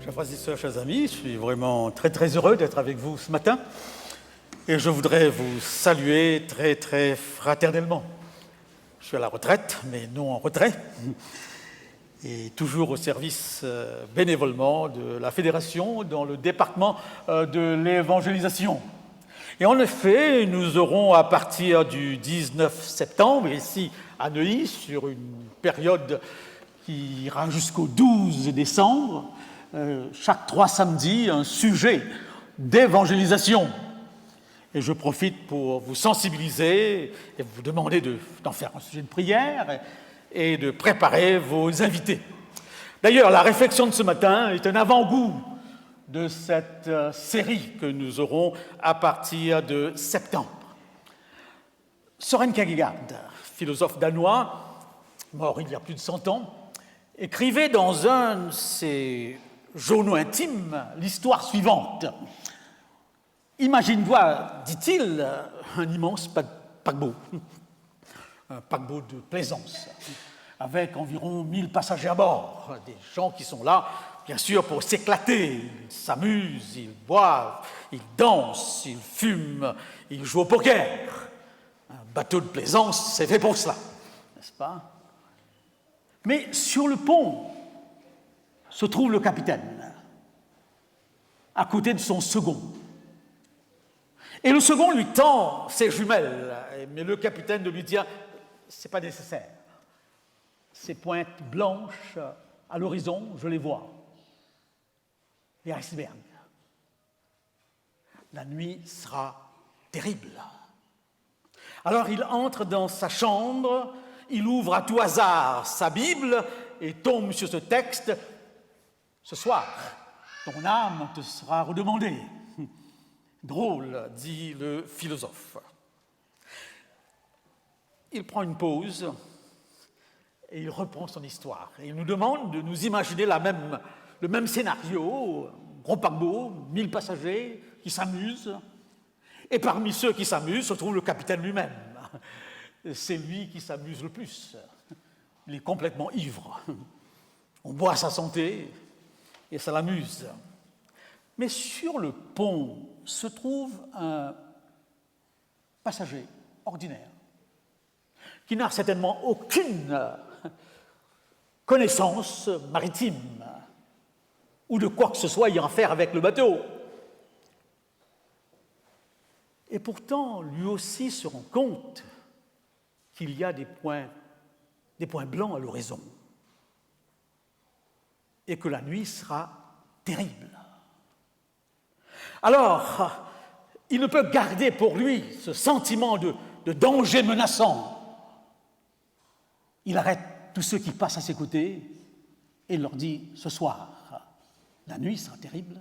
Chers frères et sœurs, chers amis, je suis vraiment très heureux d'être avec vous ce matin et je voudrais vous saluer très fraternellement. Je suis à la retraite, mais non en retrait, et toujours au service bénévolement de la Fédération dans le département de l'évangélisation. Et en effet, nous aurons à partir du 19 septembre, ici à Neuilly, sur une période qui ira jusqu'au 12 décembre, chaque 3 samedis, un sujet d'évangélisation. Et je profite pour vous sensibiliser et vous demander d'en faire un sujet de prière et de préparer vos invités. D'ailleurs, la réflexion de ce matin est un avant-goût de cette série que nous aurons à partir de septembre. Søren Kierkegaard, philosophe danois, mort il y a plus de 100 ans, écrivait dans un de ses journaux intimes l'histoire suivante. Imagine-toi, dit-il, un immense paquebot, un paquebot de plaisance, avec environ 1000 passagers à bord, des gens qui sont là, bien sûr, pour s'éclater. Ils s'amusent, ils boivent, ils dansent, ils fument, ils jouent au poker. Un bateau de plaisance, c'est fait pour cela, n'est-ce pas? Mais sur le pont se trouve le capitaine, à côté de son second. Et le second lui tend ses jumelles, mais le capitaine de lui dire « c'est pas nécessaire. Ces pointes blanches à l'horizon, je les vois. Les icebergs. La nuit sera terrible. » Alors il entre dans sa chambre, il ouvre à tout hasard sa Bible et tombe sur ce texte. « Ce soir, ton âme te sera redemandée. » Drôle, dit le philosophe. Il prend une pause et il reprend son histoire. Et il nous demande de nous imaginer le même scénario, gros paquebot, 1000 passagers qui s'amusent. Et parmi ceux qui s'amusent se trouve le capitaine lui-même. C'est lui qui s'amuse le plus. Il est complètement ivre. On boit à sa santé et ça l'amuse. Mais sur le pont se trouve un passager ordinaire qui n'a certainement aucune connaissance maritime ou de quoi que ce soit ayant à faire avec le bateau. Et pourtant, lui aussi se rend compte qu'il y a des points blancs à l'horizon et que la nuit sera terrible. Alors, il ne peut garder pour lui ce sentiment de danger menaçant. Il arrête tous ceux qui passent à ses côtés et il leur dit « Ce soir, la nuit sera terrible. »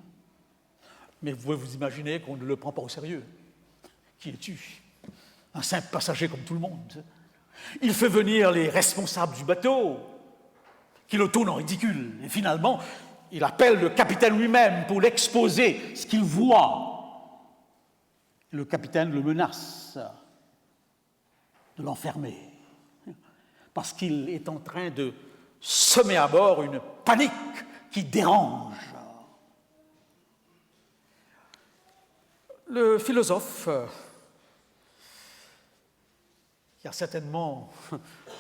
Mais vous pouvez vous imaginer qu'on ne le prend pas au sérieux. Qui es-tu? Un simple passager comme tout le monde. Il fait venir les responsables du bateau, qui le tournent en ridicule. Et finalement, il appelle le capitaine lui-même pour l'exposer ce qu'il voit. Le capitaine le menace de l'enfermer parce qu'il est en train de semer à bord une panique qui dérange. Le philosophe, qui a certainement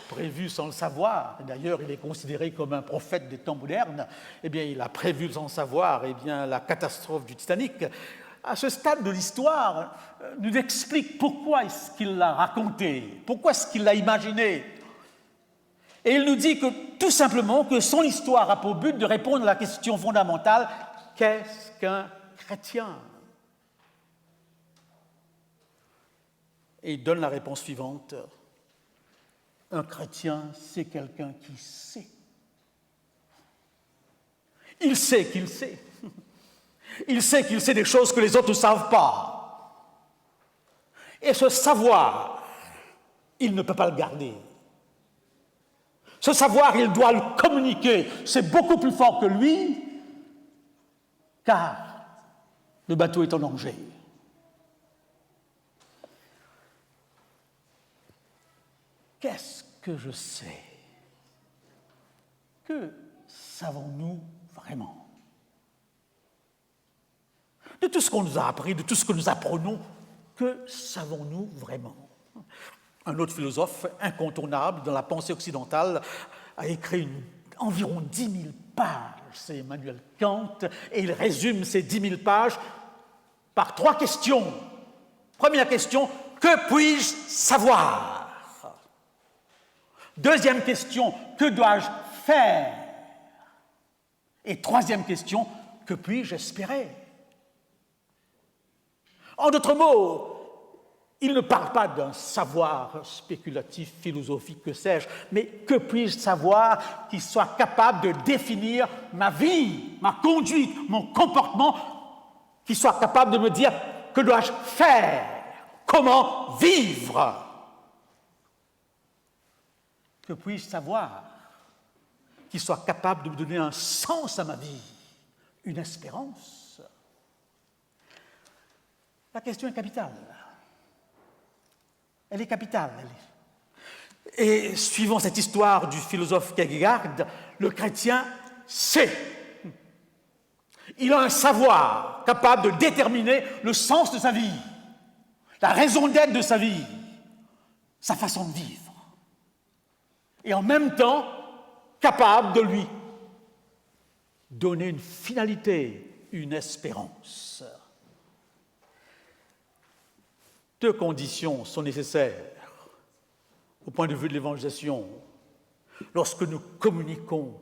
prévu sans le savoir, d'ailleurs il est considéré comme un prophète des temps modernes, eh bien il a prévu sans le savoir la catastrophe du Titanic. À ce stade de l'histoire, nous explique pourquoi est-ce qu'il l'a raconté, pourquoi est-ce qu'il l'a imaginé. Et il nous dit que tout simplement que son histoire a pour but de répondre à la question fondamentale « Qu'est-ce qu'un chrétien ?» Et il donne la réponse suivante. Un chrétien, c'est quelqu'un qui sait. Il sait qu'il sait. Il sait qu'il sait des choses que les autres ne savent pas. Et ce savoir, il ne peut pas le garder. Ce savoir, il doit le communiquer. C'est beaucoup plus fort que lui, car le bateau est en danger. Qu'est-ce que je sais? Que savons-nous vraiment? de tout ce qu'on nous a appris, de tout ce que nous apprenons, que savons-nous vraiment? Un autre philosophe incontournable dans la pensée occidentale a écrit environ 10 000 pages, c'est Emmanuel Kant, et il résume ces 10 000 pages par 3 questions. Première question, que puis-je savoir? Deuxième question, que dois-je faire? Et troisième question, que puis-je espérer? En d'autres mots, il ne parle pas d'un savoir spéculatif, philosophique, que sais-je, mais que puis-je savoir qui soit capable de définir ma vie, ma conduite, mon comportement, qui soit capable de me dire que dois-je faire, comment vivre? Que puis-je savoir qui soit capable de me donner un sens à ma vie, une espérance? La question est capitale. Elle est capitale. Et suivant cette histoire du philosophe Kierkegaard, le chrétien sait. Il a un savoir capable de déterminer le sens de sa vie, la raison d'être de sa vie, sa façon de vivre. Et en même temps, capable de lui donner une finalité, une espérance. 2 conditions sont nécessaires au point de vue de l'évangélisation lorsque nous communiquons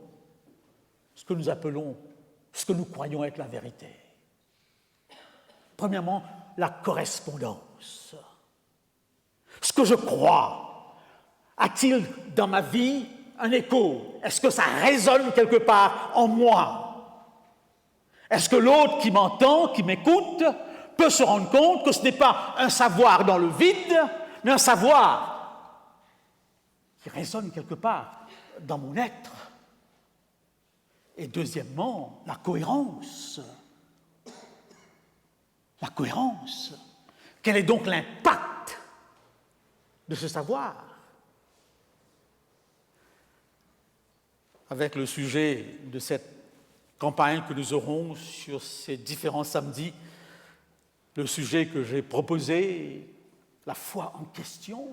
ce que nous appelons, ce que nous croyons être la vérité. Premièrement, la correspondance. Ce que je crois, a-t-il dans ma vie un écho? Est-ce que ça résonne quelque part en moi? Est-ce que l'autre qui m'entend, qui m'écoute, peut se rendre compte que ce n'est pas un savoir dans le vide, mais un savoir qui résonne quelque part dans mon être? Et deuxièmement, la cohérence. La cohérence. Quel est donc l'impact de ce savoir? Avec le sujet de cette campagne que nous aurons sur ces différents samedis, le sujet que j'ai proposé, la foi en question,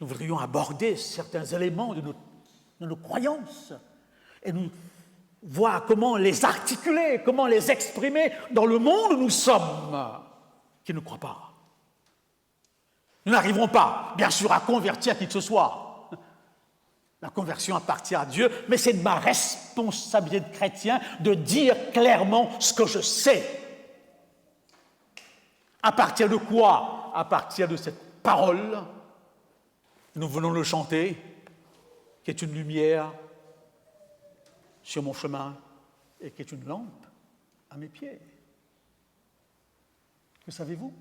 nous voudrions aborder certains éléments de nos croyances et nous voir comment les articuler, comment les exprimer dans le monde où nous sommes, qui ne croit pas. Nous n'arriverons pas, bien sûr, à convertir qui que ce soit. La conversion appartient à Dieu, mais c'est de ma responsabilité de chrétien de dire clairement ce que je sais. À partir de quoi? À partir de cette parole, nous venons de le chanter, qui est une lumière sur mon chemin et qui est une lampe à mes pieds. Que savez-vous?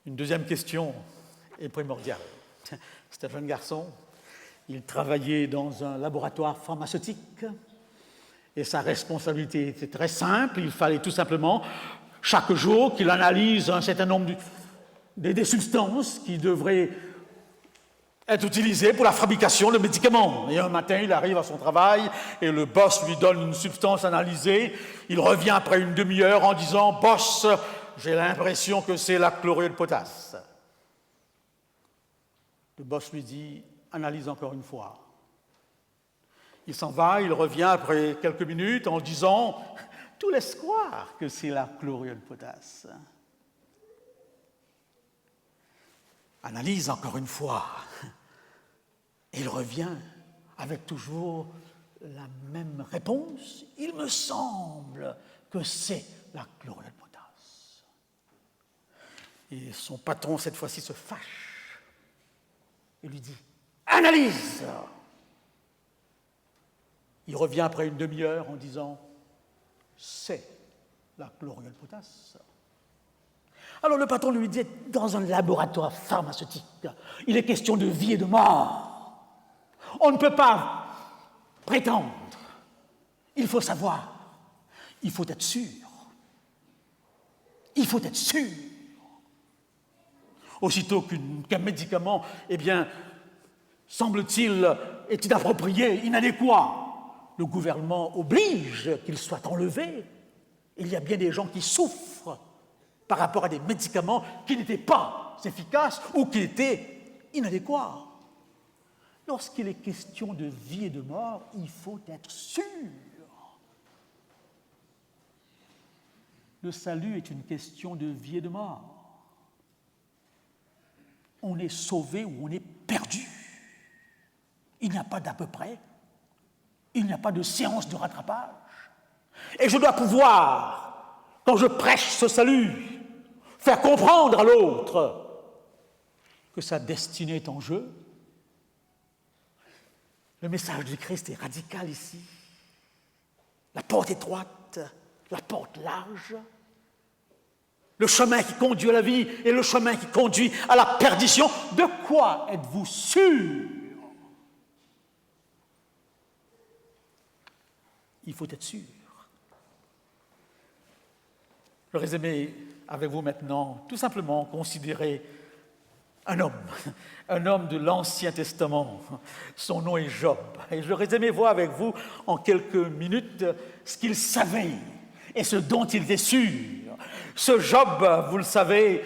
Une deuxième question est primordiale. C'est un jeune garçon, il travaillait dans un laboratoire pharmaceutique et sa responsabilité était très simple, il fallait tout simplement chaque jour qu'il analyse un certain nombre des substances qui devraient être utilisées pour la fabrication de médicaments. Et un matin, il arrive à son travail et le boss lui donne une substance analysée, il revient après une demi-heure en disant « Boss, j'ai l'impression que c'est la chlorure de potasse ». Le boss lui dit « Analyse encore une fois ». Il s'en va, il revient après quelques minutes en disant « Tout laisse croire que c'est la chlorure de potasse ». Analyse encore une fois. Et il revient avec toujours la même réponse. « Il me semble que c'est la chlorure de potasse ». Et son patron, cette fois-ci, se fâche. Il lui dit « Analyse !» Il revient après une demi-heure en disant « C'est la chlorure de potasse ». Alors le patron lui dit « Dans un laboratoire pharmaceutique, il est question de vie et de mort. On ne peut pas prétendre. Il faut savoir. Il faut être sûr. Il faut être sûr. » Aussitôt qu'un médicament, eh bien, semble-t-il, est inapproprié, inadéquat, le gouvernement oblige qu'il soit enlevé. Il y a bien des gens qui souffrent par rapport à des médicaments qui n'étaient pas efficaces ou qui étaient inadéquats. Lorsqu'il est question de vie et de mort, il faut être sûr. Le salut est une question de vie et de mort. On est sauvé ou on est perdu. Il n'y a pas d'à peu près. Il n'y a pas de séance de rattrapage. Et je dois pouvoir, quand je prêche ce salut, faire comprendre à l'autre que sa destinée est en jeu. Le message du Christ est radical ici. La porte étroite, la porte large. Le chemin qui conduit à la vie et le chemin qui conduit à la perdition. De quoi êtes-vous sûr? Il faut être sûr. J'aurais aimé, avec vous maintenant, tout simplement considérer un homme de l'Ancien Testament. Son nom est Job. Et j'aurais aimé voir avec vous, en quelques minutes, ce qu'il savait et ce dont il était sûr. Ce Job, vous le savez,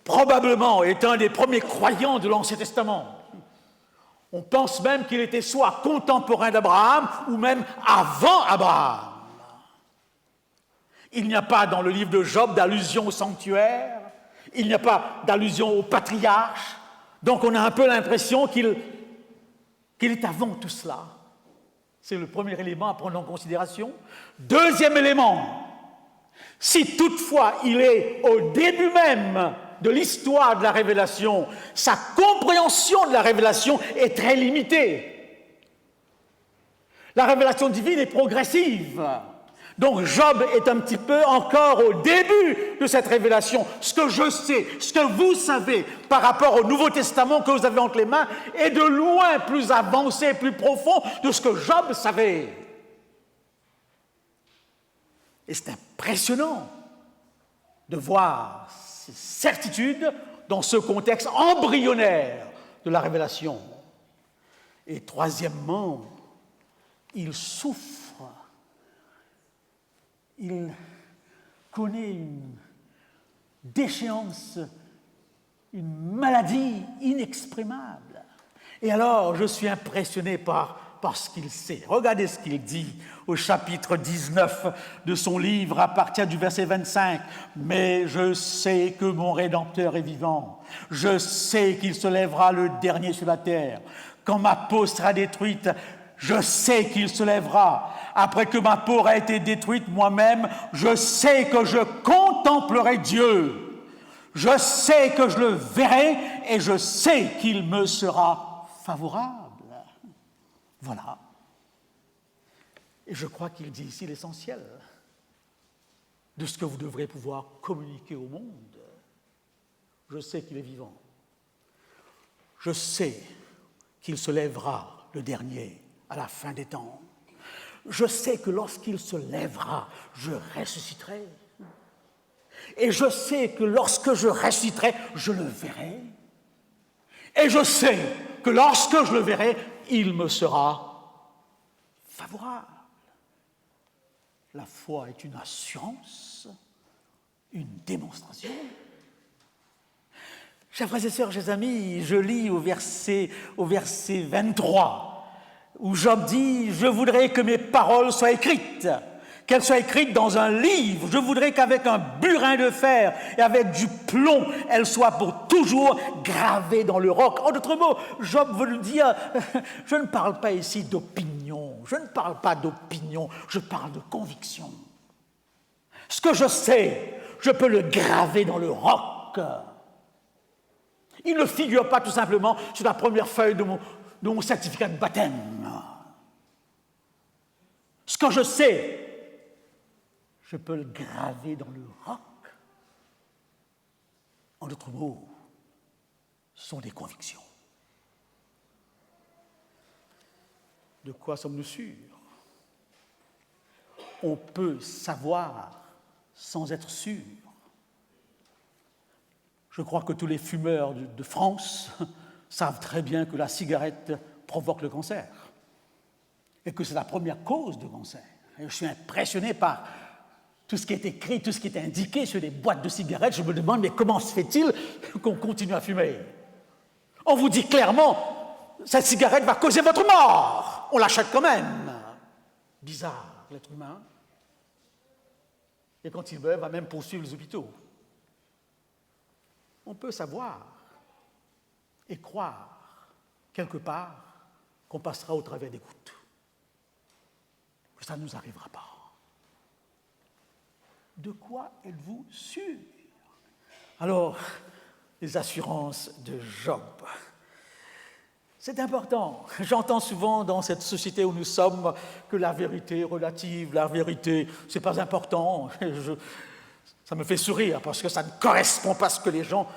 probablement est un des premiers croyants de l'Ancien Testament. On pense même qu'il était soit contemporain d'Abraham ou même avant Abraham. Il n'y a pas dans le livre de Job d'allusion au sanctuaire, il n'y a pas d'allusion au patriarche, donc on a un peu l'impression qu'il est avant tout cela. C'est le premier élément à prendre en considération. Deuxième élément, si toutefois il est au début même de l'histoire de la révélation, sa compréhension de la révélation est très limitée. La révélation divine est progressive. Donc Job est un petit peu encore au début de cette révélation. Ce que je sais, ce que vous savez par rapport au Nouveau Testament que vous avez entre les mains est de loin plus avancé, plus profond de ce que Job savait. Et c'est impressionnant de voir ces certitudes dans ce contexte embryonnaire de la révélation. Et troisièmement, il souffre. Il connaît une déchéance, une maladie inexprimable. Et alors, je suis impressionné par ce qu'il sait. Regardez ce qu'il dit au chapitre 19 de son livre à partir du verset 25. « Mais je sais que mon Rédempteur est vivant. Je sais qu'il se lèvera le dernier sur la terre. Quand ma peau sera détruite, je sais qu'il se lèvera. Après que ma peau aura été détruite moi-même, je sais que je contemplerai Dieu. Je sais que je le verrai et je sais qu'il me sera favorable. » Voilà. Et je crois qu'il dit ici l'essentiel de ce que vous devrez pouvoir communiquer au monde. Je sais qu'il est vivant. Je sais qu'il se lèvera le dernier à la fin des temps. Je sais que lorsqu'il se lèvera, je ressusciterai. Et je sais que lorsque je ressusciterai, je le verrai. Et je sais que lorsque je le verrai, il me sera favorable. La foi est une assurance, une démonstration. Chers frères et sœurs, chers amis, je lis au verset 23, où Job dit « Je voudrais que mes paroles soient écrites, qu'elles soient écrites dans un livre. Je voudrais qu'avec un burin de fer et avec du plomb, elles soient pour toujours gravées dans le roc. » En d'autres mots, Job veut nous dire « Je ne parle pas ici d'opinion, je ne parle pas d'opinion, je parle de conviction. Ce que je sais, je peux le graver dans le roc. » Il ne figure pas tout simplement sur la première feuille de mon certificat de baptême. Ce que je sais, je peux le graver dans le roc. En d'autres mots, ce sont des convictions. De quoi sommes-nous sûrs? On peut savoir sans être sûr. Je crois que tous les fumeurs de France savent très bien que la cigarette provoque le cancer. et que c'est la première cause de cancer. Et je suis impressionné par tout ce qui est écrit, tout ce qui est indiqué sur les boîtes de cigarettes. Je me demande, mais comment se fait-il qu'on continue à fumer? On vous dit clairement, cette cigarette va causer votre mort. On l'achète quand même. Bizarre, l'être humain. Et quand il meurt, il va même poursuivre les hôpitaux. On peut savoir et croire, quelque part, qu'on passera au travers des gouttes. Que ça ne nous arrivera pas. De quoi êtes-vous sûr? Alors, les assurances de Job. C'est important. J'entends souvent dans cette société où nous sommes que la vérité est relative, la vérité, c'est pas important. Ça me fait sourire parce que ça ne correspond pas à ce que les gens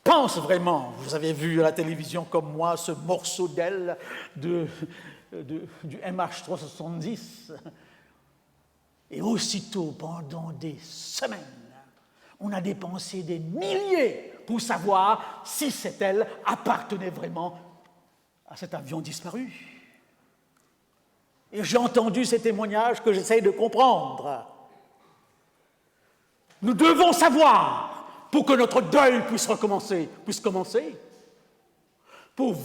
pensent vraiment. Vous avez vu à la télévision comme moi ce morceau d'aile du MH370. Et aussitôt, pendant des semaines, on a dépensé des milliers pour savoir si cette aile appartenait vraiment à cet avion disparu. Et j'ai entendu ces témoignages que j'essaye de comprendre. Nous devons savoir pour que notre deuil puisse commencer, pour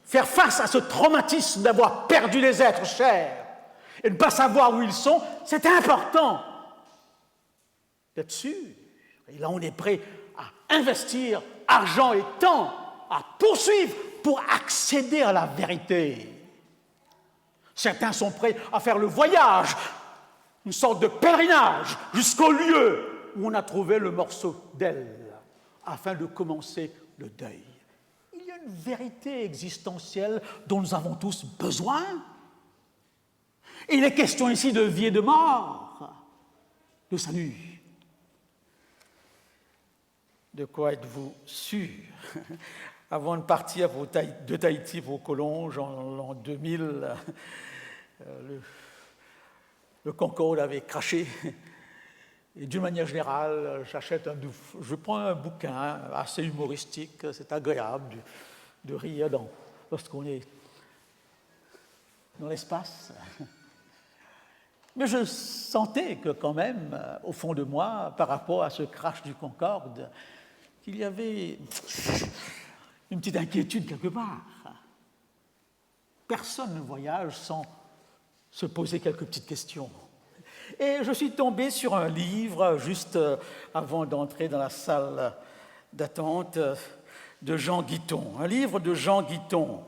faire face à ce traumatisme d'avoir perdu les êtres chers et de ne pas savoir où ils sont, c'est important d'être sûr. Et là, on est prêt à investir argent et temps, à poursuivre pour accéder à la vérité. Certains sont prêts à faire le voyage, une sorte de pèlerinage, jusqu'au lieu où on a trouvé le morceau d'aile, afin de commencer le deuil. Il y a une vérité existentielle dont nous avons tous besoin. Et il est question ici de vie et de mort, de salut. De quoi êtes-vous sûr? Avant de partir de Tahiti pour Collonges en l'an 2000, le Concorde avait craché. Et d'une manière générale, je prends un bouquin assez humoristique, c'est agréable de rire lorsqu'on est dans l'espace. Mais je sentais que quand même, au fond de moi, par rapport à ce crash du Concorde, qu'il y avait une petite inquiétude quelque part. Personne ne voyage sans se poser quelques petites questions. Et je suis tombé sur un livre, juste avant d'entrer dans la salle d'attente, de Jean Guiton. Un livre de Jean Guiton,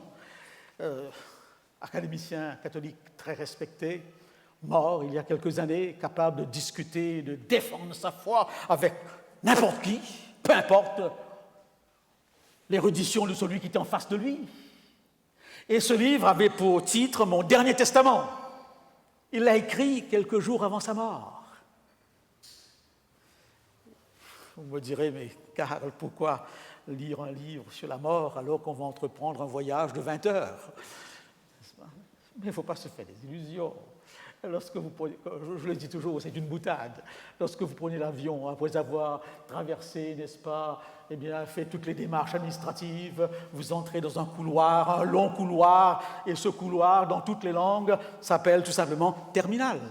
académicien catholique très respecté, mort il y a quelques années, capable de discuter, de défendre sa foi avec n'importe qui, peu importe l'érudition de celui qui est en face de lui. Et ce livre avait pour titre « Mon dernier testament ». Il l'a écrit quelques jours avant sa mort. Vous me direz, mais Karl, pourquoi lire un livre sur la mort alors qu'on va entreprendre un voyage de 20 heures? Mais il ne faut pas se faire des illusions. Lorsque vous prenez, je le dis toujours, c'est une boutade. Lorsque vous prenez l'avion, après avoir traversé, n'est-ce pas, eh bien, fait toutes les démarches administratives, vous entrez dans un couloir, un long couloir, et ce couloir, dans toutes les langues, s'appelle tout simplement terminal.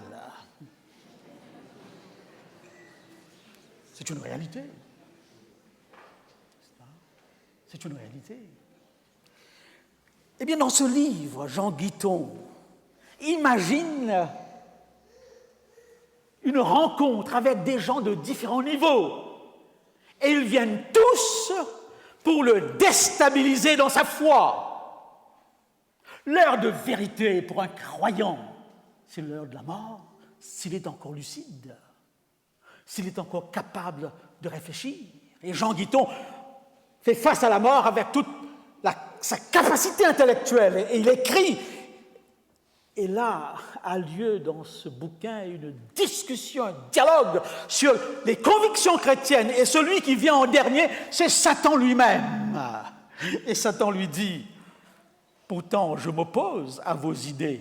C'est une réalité. C'est une réalité. Eh bien, dans ce livre, Jean Guiton imagine une rencontre avec des gens de différents niveaux. Et ils viennent tous pour le déstabiliser dans sa foi. L'heure de vérité pour un croyant, c'est l'heure de la mort, s'il est encore lucide, s'il est encore capable de réfléchir. Et Jean Guiton fait face à la mort avec toute sa capacité intellectuelle. Et il écrit. Et là a lieu dans ce bouquin une discussion, un dialogue sur les convictions chrétiennes. Et celui qui vient en dernier, c'est Satan lui-même. Et Satan lui dit, pourtant je m'oppose à vos idées.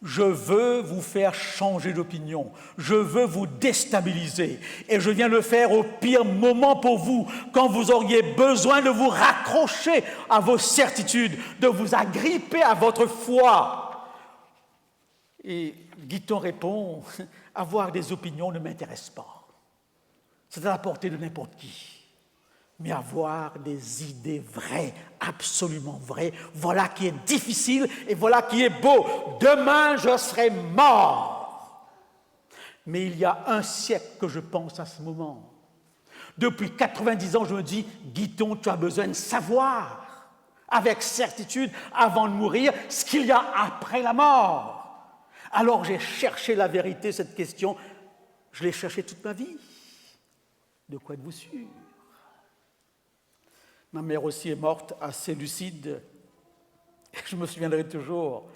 Je veux vous faire changer d'opinion. Je veux vous déstabiliser. Et je viens le faire au pire moment pour vous, quand vous auriez besoin de vous raccrocher à vos certitudes, de vous agripper à votre foi. Et Guiton répond, avoir des opinions ne m'intéresse pas. C'est à la portée de n'importe qui. Mais avoir des idées vraies, absolument vraies, voilà qui est difficile et voilà qui est beau. Demain, je serai mort. Mais il y a un siècle que je pense à ce moment. Depuis 90 ans, je me dis, Guiton, tu as besoin de savoir, avec certitude, avant de mourir, ce qu'il y a après la mort. Alors j'ai cherché la vérité, cette question, je l'ai cherchée toute ma vie. De quoi êtes-vous sûr? Ma mère aussi est morte, assez lucide. Je me souviendrai toujours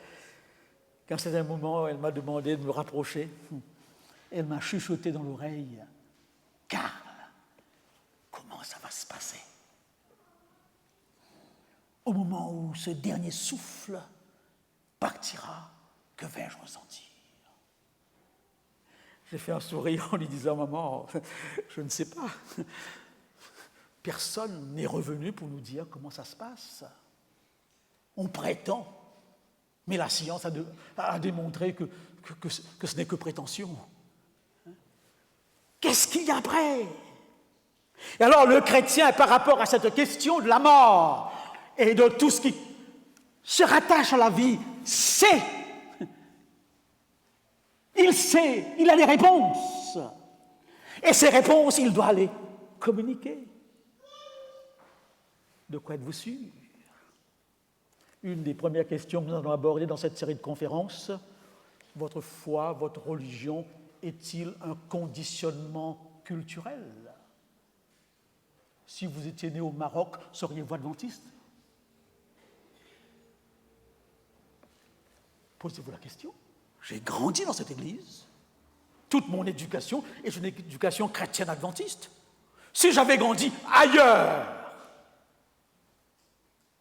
qu'à un certain moment, elle m'a demandé de me rapprocher. Elle m'a chuchoté dans l'oreille. « Karl, comment ça va se passer? Au moment où ce dernier souffle partira, que vais-je ressentir ?» J'ai fait un sourire en lui disant « Maman, je ne sais pas. Personne n'est revenu pour nous dire comment ça se passe. On prétend, mais la science a démontré que ce n'est que prétention. Qu'est-ce qu'il y a après? » Et alors le chrétien, par rapport à cette question de la mort et de tout ce qui se rattache à la vie, sait. Il sait, il a des réponses. Et ces réponses, il doit les communiquer. De quoi êtes-vous sûr? Une des premières questions que nous allons aborder dans cette série de conférences, votre foi, votre religion, est-il un conditionnement culturel? Si vous étiez né au Maroc, seriez-vous adventiste? Posez-vous la question. J'ai grandi dans cette église. Toute mon éducation est une éducation chrétienne adventiste. Si j'avais grandi ailleurs,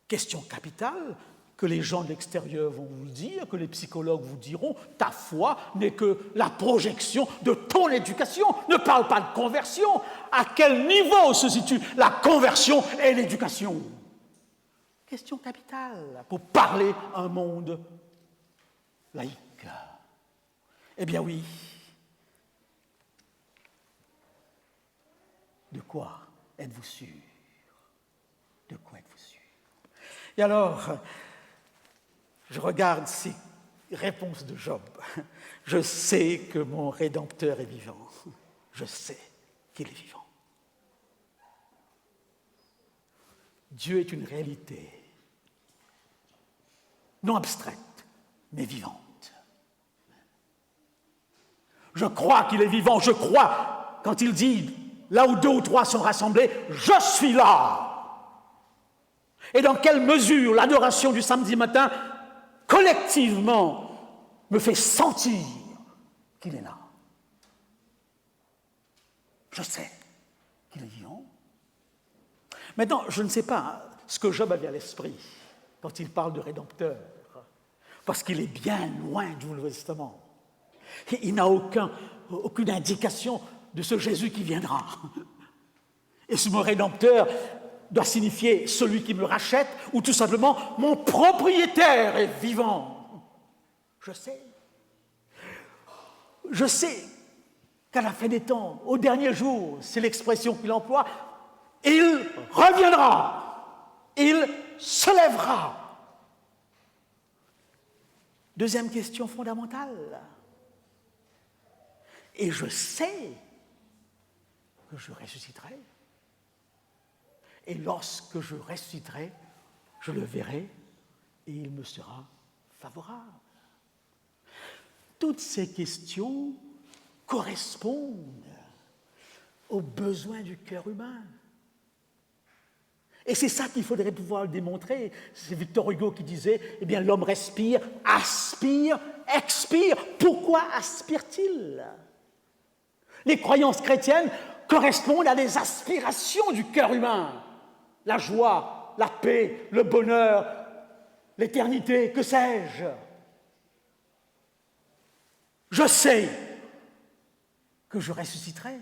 question capitale que les gens de l'extérieur vont vous dire, que les psychologues vous diront, ta foi n'est que la projection de ton éducation. Ne parle pas de conversion. À quel niveau se situe la conversion et l'éducation? Question capitale pour parler à un monde laïque. Eh bien oui. De quoi êtes-vous sûr? De quoi êtes-vous sûr? Et alors, je regarde ces réponses de Job. Je sais que mon Rédempteur est vivant. Je sais qu'il est vivant. Dieu est une réalité, non abstraite, mais vivante. Je crois qu'il est vivant, je crois, quand il dit, là où 2 ou 3 sont rassemblés, je suis là. Et dans quelle mesure l'adoration du samedi matin, collectivement, me fait sentir qu'il est là. Je sais qu'il est vivant. Maintenant, je ne sais pas ce que Job avait à l'esprit quand il parle de Rédempteur, parce qu'il est bien loin du Nouveau Testament. Il n'a aucune indication de ce Jésus qui viendra. Et ce mot Rédempteur doit signifier celui qui me rachète ou tout simplement mon propriétaire est vivant. Je sais. Je sais qu'à la fin des temps, au dernier jour, c'est l'expression qu'il emploie, il reviendra, il se lèvera. Deuxième question fondamentale. Et je sais que je ressusciterai. Et lorsque je ressusciterai, je le verrai et il me sera favorable. Toutes ces questions correspondent aux besoins du cœur humain. Et c'est ça qu'il faudrait pouvoir le démontrer. C'est Victor Hugo qui disait, eh bien, l'homme respire, aspire, expire. Pourquoi aspire-t-il? Les croyances chrétiennes correspondent à des aspirations du cœur humain. La joie, la paix, le bonheur, l'éternité, que sais-je? Je sais que je ressusciterai.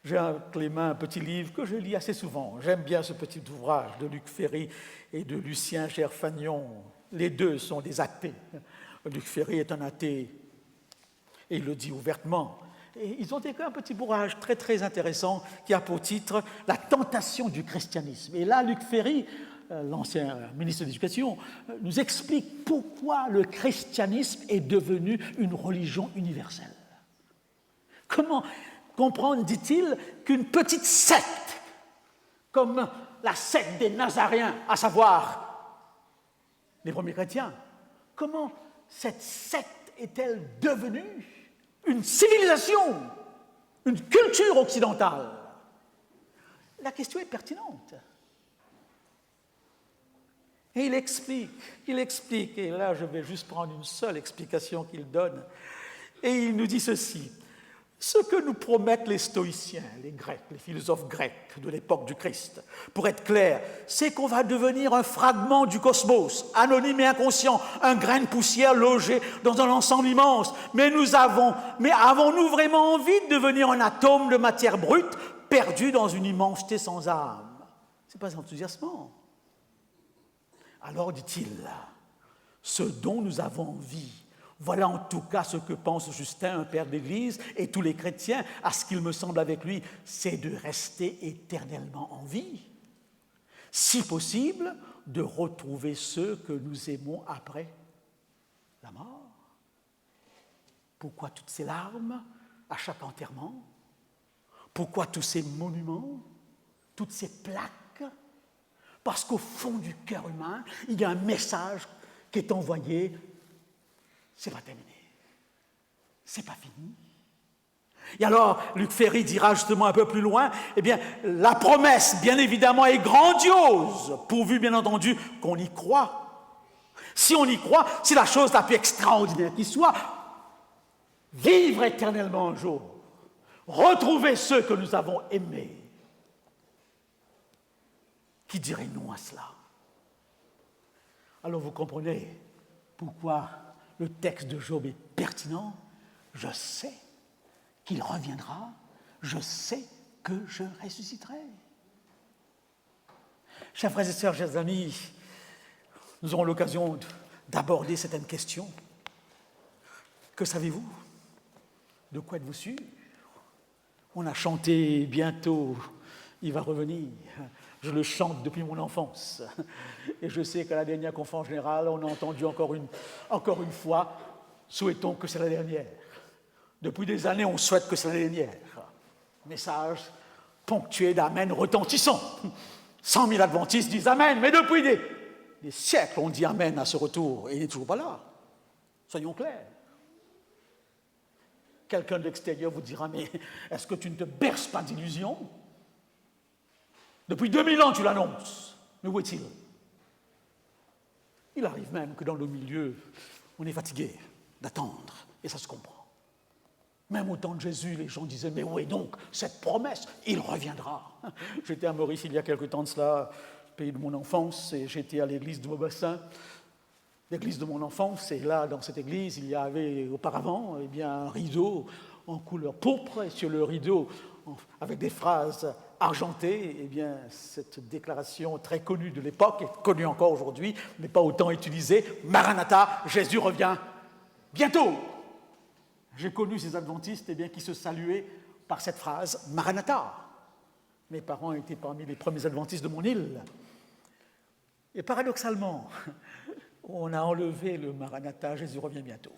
J'ai entre les mains un petit livre que je lis assez souvent. J'aime bien ce petit ouvrage de Luc Ferry et de Lucien Gerfagnon. Les deux sont des athées. Luc Ferry est un athée, et il le dit ouvertement. Et ils ont écrit un petit ouvrage très très intéressant qui a pour titre « La tentation du christianisme ». Et là, Luc Ferry, l'ancien ministre de l'Éducation, nous explique pourquoi le christianisme est devenu une religion universelle. Comment comprendre, dit-il, qu'une petite secte, comme la secte des Nazaréens, à savoir les premiers chrétiens, comment cette secte est-elle devenue une civilisation, une culture occidentale? La question est pertinente. Et il explique, et là je vais juste prendre une seule explication qu'il donne, et il nous dit ceci: ce que nous promettent les stoïciens, les Grecs, les philosophes grecs de l'époque du Christ, pour être clair, c'est qu'on va devenir un fragment du cosmos, anonyme et inconscient, un grain de poussière logé dans un ensemble immense. Mais avons-nous vraiment envie de devenir un atome de matière brute perdu dans une immensité sans âme? Ce n'est pas enthousiasmant. Alors, dit-il, ce dont nous avons envie, voilà en tout cas ce que pense Justin, un père d'Église, et tous les chrétiens, à ce qu'il me semble avec lui, c'est de rester éternellement en vie. Si possible, de retrouver ceux que nous aimons après la mort. Pourquoi toutes ces larmes à chaque enterrement? Pourquoi tous ces monuments, toutes ces plaques? Parce qu'au fond du cœur humain, il y a un message qui est envoyé. C'est pas terminé. C'est pas fini. Et alors, Luc Ferry dira justement un peu plus loin, eh bien, la promesse, bien évidemment, est grandiose, pourvu, bien entendu, qu'on y croit. Si on y croit, c'est la chose la plus extraordinaire qui soit. Vivre éternellement un jour, retrouver ceux que nous avons aimés. Qui dirait non à cela? Alors vous comprenez pourquoi le texte de Job est pertinent. Je sais qu'il reviendra, je sais que je ressusciterai. Chers frères et sœurs, chers amis, nous aurons l'occasion d'aborder certaines questions. Que savez-vous? De quoi êtes-vous sûr? On a chanté bientôt, il va revenir. Je le chante depuis mon enfance. Et je sais qu'à la dernière conférence générale, on a entendu encore une fois, souhaitons que c'est la dernière. Depuis des années, on souhaite que c'est la dernière. Message ponctué d'amen retentissant. 100 000 adventistes disent amen, mais depuis des siècles, on dit amen à ce retour, et il n'est toujours pas là. Soyons clairs. Quelqu'un de l'extérieur vous dira, mais est-ce que tu ne te berces pas d'illusions? Depuis 2000 ans, tu l'annonces. Mais où est-il? Il arrive même que dans le milieu, on est fatigué d'attendre, et ça se comprend. Même au temps de Jésus, les gens disaient, mais où est donc cette promesse? Il reviendra. J'étais à Maurice il y a quelque temps de cela, pays de mon enfance, et j'étais à l'église de Maubassin, l'église de mon enfance, et là, dans cette église, il y avait auparavant un rideau en couleur pourpre, et sur le rideau, avec des phrases argentées, cette déclaration très connue de l'époque, est connue encore aujourd'hui, mais pas autant utilisée, Maranatha, Jésus revient bientôt. J'ai connu ces adventistes qui se saluaient par cette phrase, Maranatha. Mes parents étaient parmi les premiers adventistes de mon île. Et paradoxalement, on a enlevé le Maranatha, Jésus revient bientôt.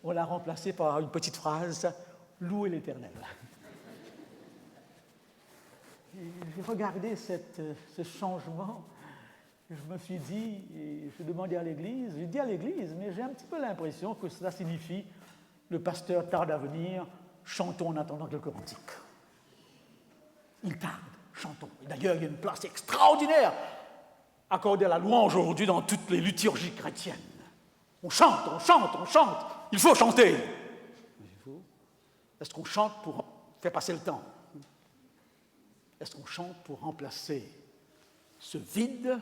On l'a remplacé par une petite phrase, louez l'Éternel. J'ai regardé ce changement, je me suis dit, et je demandais à l'Église, j'ai dit à l'Église, mais j'ai un petit peu l'impression que cela signifie le pasteur tarde à venir, chantons en attendant quelques cantiques. Il tarde, chantons. Et d'ailleurs, il y a une place extraordinaire accordée à la louange aujourd'hui dans toutes les liturgies chrétiennes. On chante, on chante, on chante. Il faut chanter. Est-ce qu'on chante pour faire passer le temps? Est-ce qu'on chante pour remplacer ce vide,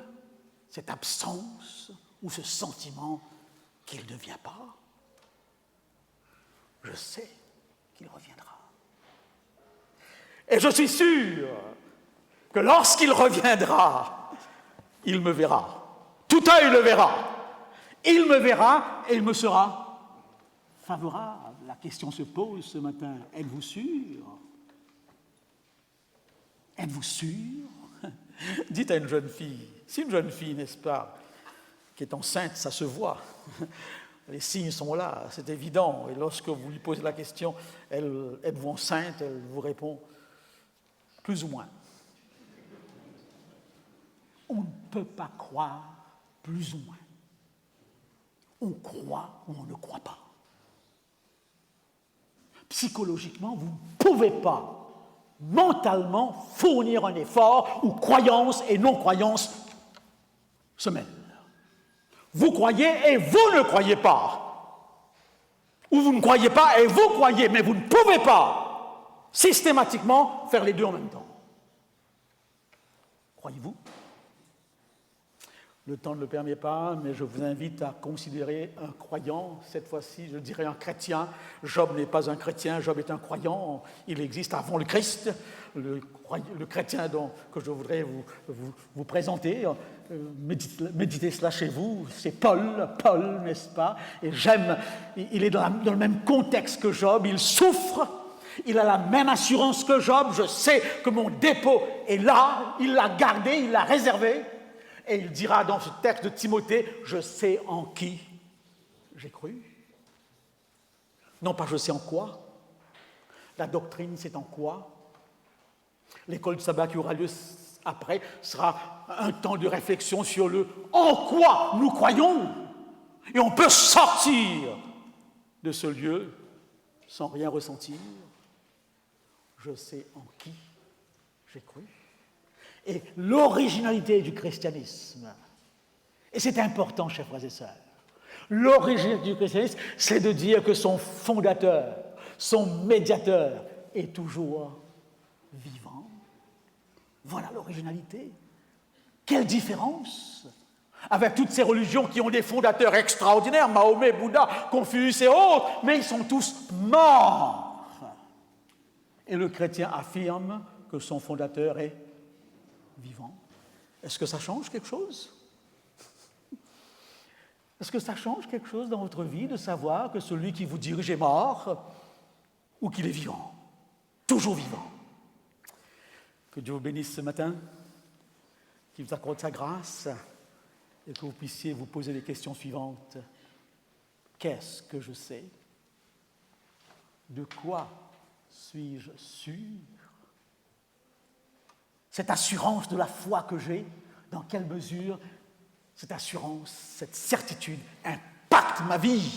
cette absence ou ce sentiment qu'il ne vient pas? Je sais qu'il reviendra. Et je suis sûr que lorsqu'il reviendra, il me verra. Tout œil le verra. Il me verra et il me sera favorable. La question se pose ce matin, êtes-vous sûr? Êtes-vous sûr? Dites à une jeune fille, si une jeune fille, n'est-ce pas, qui est enceinte, ça se voit. Les signes sont là, c'est évident. Et lorsque vous lui posez la question, êtes-vous enceinte? Elle vous répond, plus ou moins. On ne peut pas croire plus ou moins. On croit ou on ne croit pas. Psychologiquement, vous ne pouvez pas mentalement fournir un effort où croyance et non-croyance se mêlent. Vous croyez et vous ne croyez pas. Ou vous ne croyez pas et vous croyez, mais vous ne pouvez pas systématiquement faire les deux en même temps. Croyez-vous? Le temps ne le permet pas, mais je vous invite à considérer un croyant, cette fois-ci, je dirais un chrétien. Job n'est pas un chrétien, Job est un croyant. Il existe avant le Christ. Le chrétien que je voudrais vous présenter, méditez cela chez vous, c'est Paul, n'est-ce pas? Et il est dans le même contexte que Job, il souffre. Il a la même assurance que Job, je sais que mon dépôt est là, il l'a gardé, il l'a réservé. Et il dira dans ce texte de Timothée, je sais en qui j'ai cru. Non pas je sais en quoi. La doctrine, c'est en quoi. L'école de sabbat qui aura lieu après sera un temps de réflexion sur le en quoi nous croyons. Et on peut sortir de ce lieu sans rien ressentir. Je sais en qui j'ai cru. Et l'originalité du christianisme, et c'est important, chers frères et sœurs, l'originalité du christianisme, c'est de dire que son fondateur, son médiateur est toujours vivant. Voilà l'originalité. Quelle différence avec toutes ces religions qui ont des fondateurs extraordinaires, Mahomet, Bouddha, Confucius et autres, mais ils sont tous morts. Et le chrétien affirme que son fondateur est vivant. Est-ce que ça change quelque chose? Est-ce que ça change quelque chose dans votre vie de savoir que celui qui vous dirige est mort ou qu'il est vivant? Toujours vivant. Que Dieu vous bénisse ce matin, qu'il vous accorde sa grâce et que vous puissiez vous poser les questions suivantes. Qu'est-ce que je sais? De quoi suis-je sûr? Cette assurance de la foi que j'ai, dans quelle mesure cette assurance, cette certitude impacte ma vie?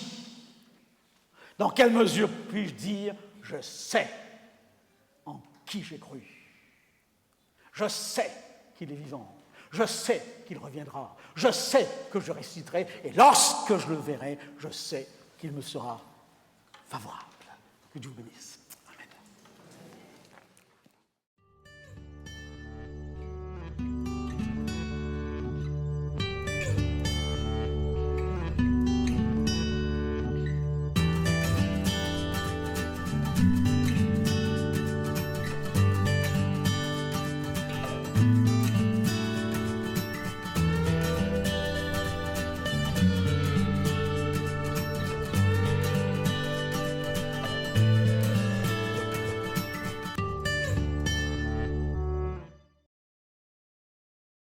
Dans quelle mesure puis-je dire, je sais en qui j'ai cru? Je sais qu'il est vivant. Je sais qu'il reviendra. Je sais que je ressusciterai. Et lorsque je le verrai, je sais qu'il me sera favorable. Que Dieu vous bénisse.